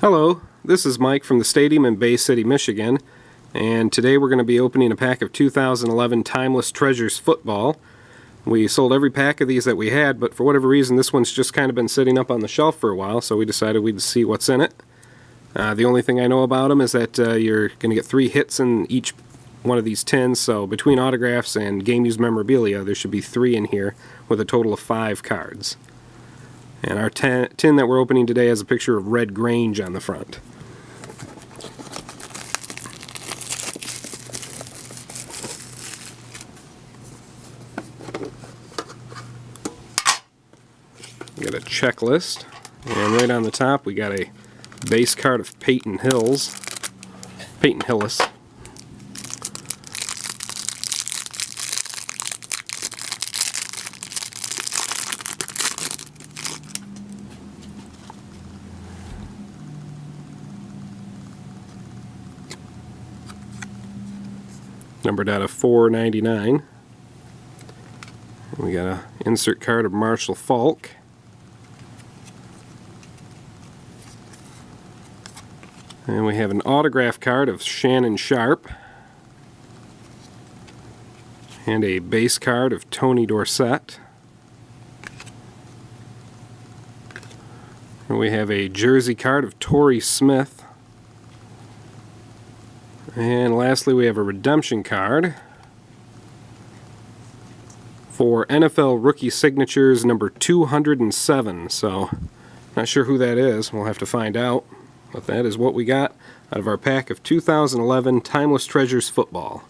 Hello, this is Mike from the stadium in Bay City, Michigan, and today we're going to be opening a pack of 2011 Timeless Treasures football. We sold every pack of these that we had, but for whatever reason this one's just kind of been sitting up on the shelf for a while, so we decided we'd see what's in it. The only thing I know about them is that you're going to get 3 hits in each one of these tins, so between autographs and game-used memorabilia there should be 3 in here with a total of 5 cards. And our tin that we're opening today has a picture of Red Grange on the front. We got a checklist, and right on the top we got a base card of Peyton Hillis. Numbered out of $4.99. We got an insert card of Marshall Faulk. And we have an autograph card of Shannon Sharpe. And a base card of Tony Dorsett. And we have a jersey card of Torrey Smith. And lastly, we have a redemption card for NFL Rookie Signatures number 207. So, not sure who that is. We'll have to find out. But that is what we got out of our pack of 2011 Timeless Treasures football.